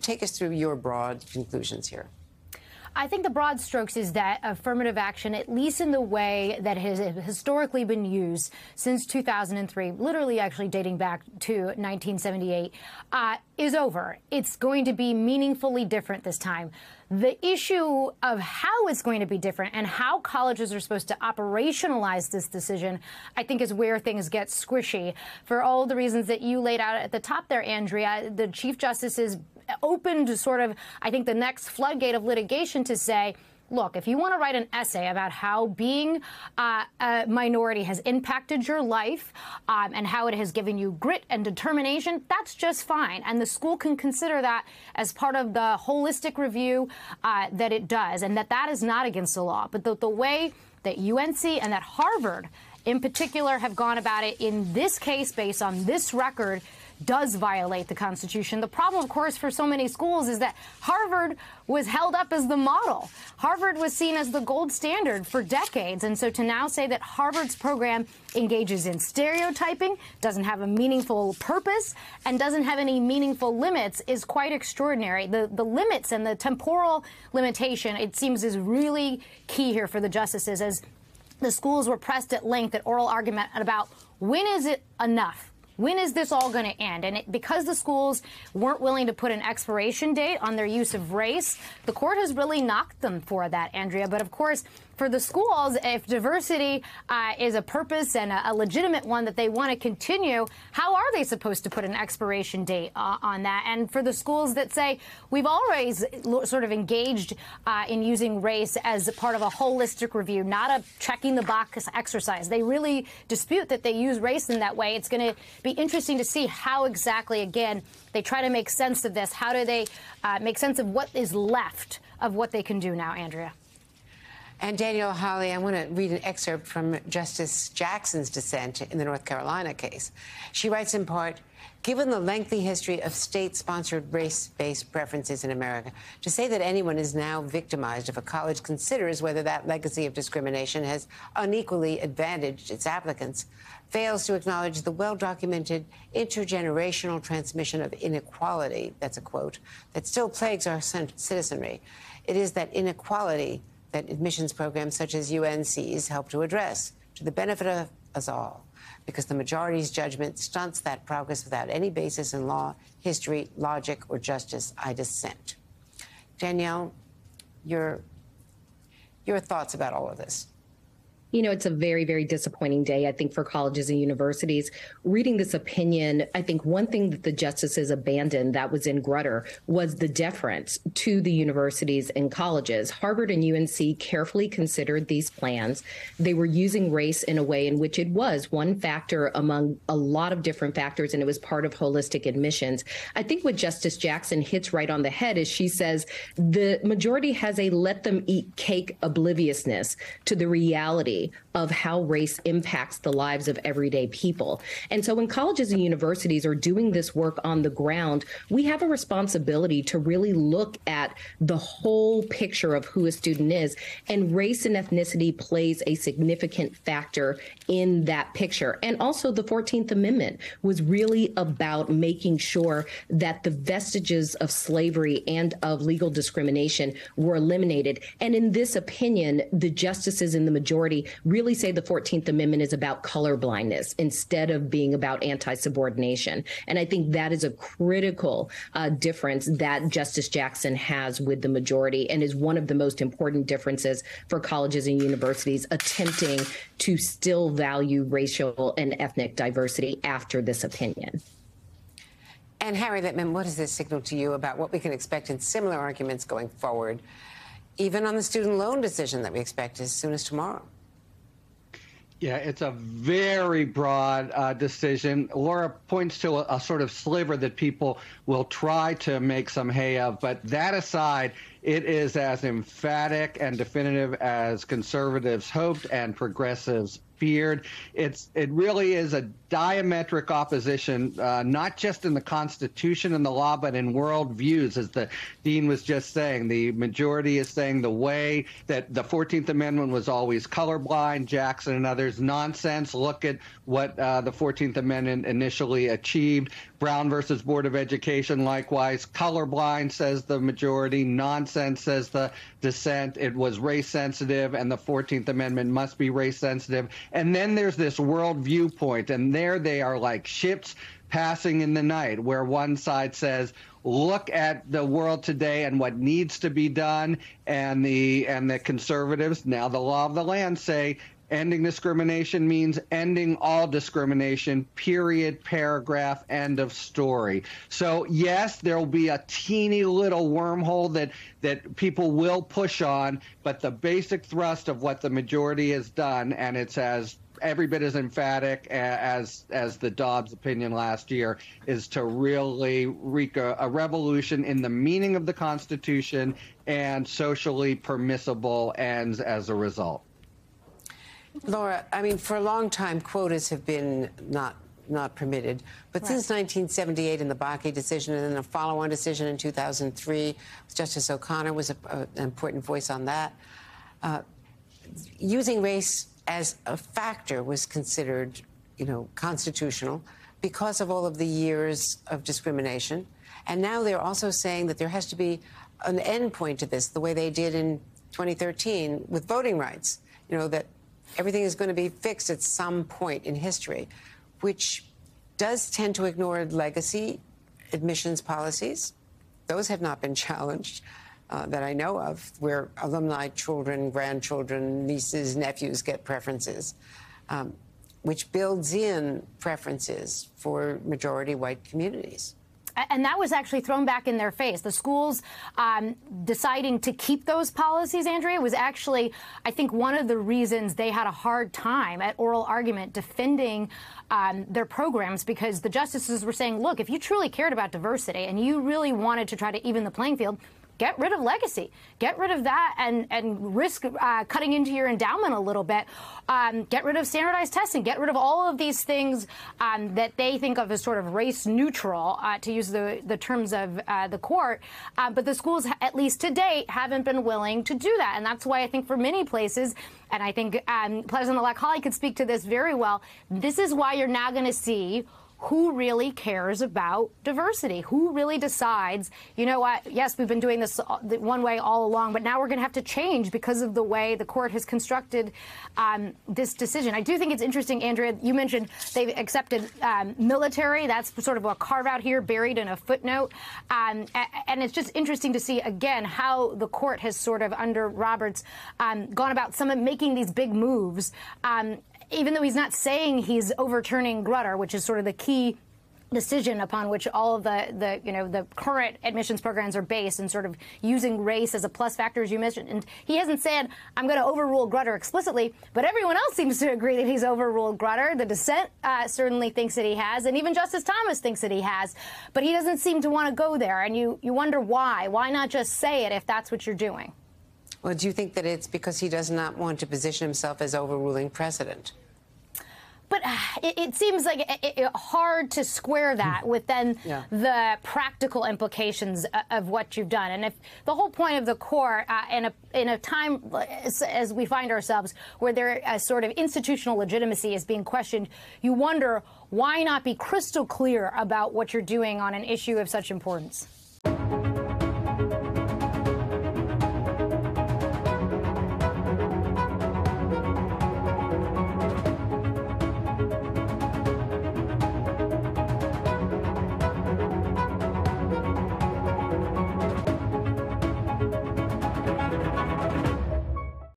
Take us through your broad conclusions here. I think the broad strokes is that affirmative action, at least in the way that has historically been used since 2003, literally actually dating back to 1978, is over. It's going to be meaningfully different this time. The issue of how it's going to be different and how colleges are supposed to operationalize this decision, I think, is where things get squishy. For all the reasons that you laid out at the top there, Andrea, the Chief Justice is open to sort of, I think, the next floodgate of litigation to say, look, if you want to write an essay about how being a minority has impacted your life and how it has given you grit and determination, that's just fine. And the school can consider that as part of the holistic review that it does, and that is not against the law. But the way that UNC and that Harvard in particular have gone about it in this case based on this record does violate the Constitution. The problem, of course, for so many schools is that Harvard was held up as the model. Harvard was seen as the gold standard for decades. And so to now say that Harvard's program engages in stereotyping, doesn't have a meaningful purpose, and doesn't have any meaningful limits is quite extraordinary. The limits and the temporal limitation, it seems, is really key here for the justices, as the schools were pressed at length at oral argument about when is it enough? When is this all going to end? And because the schools weren't willing to put an expiration date on their use of race, the court has really knocked them for that, Andrea. But of course, for the schools, if diversity is a purpose and a legitimate one that they want to continue, how are they supposed to put an expiration date on that? And for the schools that say we've always sort of engaged in using race as part of a holistic review, not a checking the box exercise, they really dispute that they use race in that way. It's going to be interesting to see how exactly, again, they try to make sense of this. How do they make sense of what is left of what they can do now, Andrea? And Danielle Hawley, I want to read an excerpt from Justice Jackson's dissent in the North Carolina case. She writes in part, given the lengthy history of state-sponsored race-based preferences in America, to say that anyone is now victimized if a college considers whether that legacy of discrimination has unequally advantaged its applicants fails to acknowledge the well-documented intergenerational transmission of inequality, that's a quote, that still plagues our citizenry. It is that inequality that admissions programs such as UNC's help to address, to the benefit of us all, because the majority's judgment stunts that progress without any basis in law, history, logic, or justice. I dissent. Danielle, your thoughts about all of this? You know, it's a very, very disappointing day, I think, for colleges and universities. Reading this opinion, I think one thing that the justices abandoned that was in Grutter was the deference to the universities and colleges. Harvard and UNC carefully considered these plans. They were using race in a way in which it was one factor among a lot of different factors, and it was part of holistic admissions. I think what Justice Jackson hits right on the head is she says the majority has a let them eat cake obliviousness to the reality of how race impacts the lives of everyday people. And so when colleges and universities are doing this work on the ground, we have a responsibility to really look at the whole picture of who a student is. And race and ethnicity plays a significant factor in that picture. And also the 14th Amendment was really about making sure that the vestiges of slavery and of legal discrimination were eliminated. And in this opinion, the justices in the majority really say the 14th Amendment is about color blindness instead of being about anti-subordination. And I think that is a critical difference that Justice Jackson has with the majority and is one of the most important differences for colleges and universities attempting to still value racial and ethnic diversity after this opinion. And Harry Litman, what does this signal to you about what we can expect in similar arguments going forward, even on the student loan decision that we expect as soon as tomorrow? Yeah, it's a very broad decision. Laura points to a sort of sliver that people will try to make some hay of. But that aside, it is as emphatic and definitive as conservatives hoped and progressives beard. It really is a diametric opposition, not just in the Constitution and the law, but in world views, as the dean was just saying. The majority is saying the way that the 14th Amendment was always colorblind. Jackson and others, nonsense. Look at what the 14th Amendment initially achieved. Brown versus Board of Education, likewise. Colorblind, says the majority. Nonsense, says the dissent. It was race sensitive, and the 14th Amendment must be race sensitive. And then there's this world viewpoint, and there they are like ships passing in the night, where one side says, look at the world today and what needs to be done, and the conservatives, now the law of the land, say ending discrimination means ending all discrimination, period, paragraph, end of story. So yes, there will be a teeny little wormhole that people will push on, but the basic thrust of what the majority has done, and it's as every bit as emphatic as the Dobbs opinion last year, is to really wreak a revolution in the meaning of the Constitution and socially permissible ends as a result. Laura, I mean, for a long time, quotas have been not permitted. But since 1978 in the Bakke decision and then a follow-on decision in 2003, Justice O'Connor was an important voice on that. Using race as a factor was considered, constitutional because of all of the years of discrimination. And now they're also saying that there has to be an end point to this, the way they did in 2013 with voting rights, that everything is going to be fixed at some point in history, which does tend to ignore legacy admissions policies. Those have not been challenged that I know of, where alumni children, grandchildren, nieces, nephews get preferences, which builds in preferences for majority white communities. And that was actually thrown back in their face. The schools deciding to keep those policies, Andrea, was actually, I think, one of the reasons they had a hard time at oral argument defending their programs, because the justices were saying, look, if you truly cared about diversity and you really wanted to try to even the playing field, get rid of legacy. Get rid of that and risk cutting into your endowment a little bit. Get rid of standardized testing. Get rid of all of these things that they think of as sort of race neutral, to use the terms of the court. But the schools, at least to date, haven't been willing to do that. And that's why I think for many places, and I think President-elect Hawley could speak to this very well, this is why you're now going to see who really cares about diversity, who really decides, you know what, yes, we've been doing this one way all along, but now we're going to have to change because of the way the court has constructed this decision. I do think it's interesting, Andrea, you mentioned they've accepted military. That's sort of a carve-out here buried in a footnote. And it's just interesting to see, again, how the court has sort of, under Roberts, gone about making these big moves. Even though he's not saying he's overturning Grutter, which is sort of the key decision upon which all of the current admissions programs are based, and sort of using race as a plus factor, as you mentioned. And he hasn't said, I'm going to overrule Grutter explicitly, but everyone else seems to agree that he's overruled Grutter. The dissent certainly thinks that he has, and even Justice Thomas thinks that he has. But he doesn't seem to want to go there, and you wonder why. Why not just say it if that's what you're doing? Well, do you think that it's because he does not want to position himself as overruling precedent? But it seems like hard to square that with then the practical implications of what you've done. And if the whole point of the court in a time as we find ourselves where there sort of institutional legitimacy is being questioned, you wonder why not be crystal clear about what you're doing on an issue of such importance?